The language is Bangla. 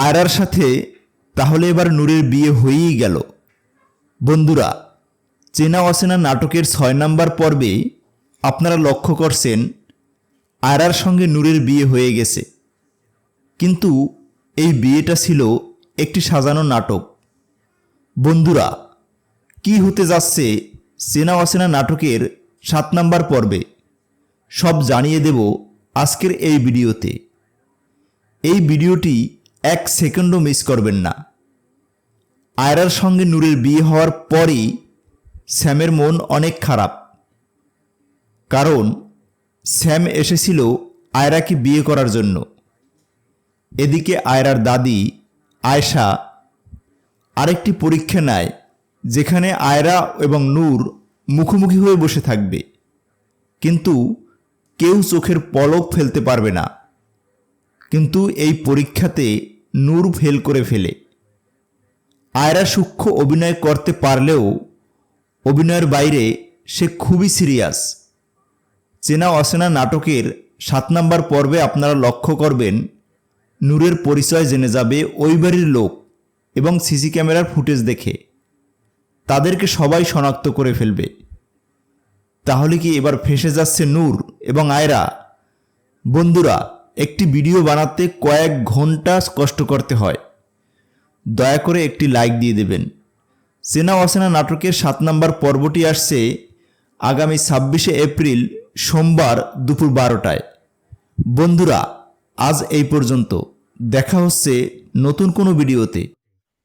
আয়রার সাথে তাহলে এবার নূরের বিয়ে হয়েই গেল। বন্ধুরা, চেনা অচেনা নাটকের ৬ নম্বর পর্বে আপনারা লক্ষ্য করছেন আয়রার সঙ্গে নূরের বিয়ে হয়ে গেছে। কিন্তু এই বিয়েটা ছিল একটি সাজানো নাটক। বন্ধুরা, কি হতে যাচ্ছে চেনা অচেনা নাটকের ৭ নম্বর পর্বে সব জানিয়ে দেব আজকের এই ভিডিওতে। এই ভিডিওটি ১ সেকেন্ডও মিস করবেন না। আয়রার সঙ্গে নূরের বিয়ে হওয়ার পরই স্যামের মন অনেক খারাপ, কারণ স্যাম এসেছিল আয়রাকে বিয়ে করার জন্য। এদিকে আয়রার দাদি আয়শা আরেকটি পরীক্ষা নেয়, যেখানে আয়রা এবং নূর মুখোমুখি হয়ে বসে থাকবে, কিন্তু কেউ চোখের পলক ফেলতে পারবে না। কিন্তু এই পরীক্ষাতে নূর ফেল করে ফেলে। আয়রা সূক্ষ্ম অভিনয় করতে পারলেও অভিনয়ের বাইরে সে খুবই সিরিয়াস। চেনা অচেনা নাটকের ৭ নম্বর পর্বে আপনারা লক্ষ্য করবেন নূরের পরিচয় জেনে যাবে ওই বাড়ির লোক এবং সিসি ক্যামেরার ফুটেজ দেখে তাদেরকে সবাই শনাক্ত করে ফেলবে। তাহলে কি এবার ফেঁসে যাচ্ছে নূর এবং আয়রা? বন্ধুরা, একটি ভিডিও বানাতে কয়েক ঘন্টা কষ্ট করতে হয়। দয়া করে একটি লাইক দিয়ে দেবেন। চেনা অচেনা নাটকের ৭ নম্বর পর্বটি আসছে আগামী ২৬শে এপ্রিল সোমবার দুপুর ১২টায়। বন্ধুরা, আজ এই পর্যন্ত। দেখা হচ্ছে নতুন কোনো ভিডিওতে।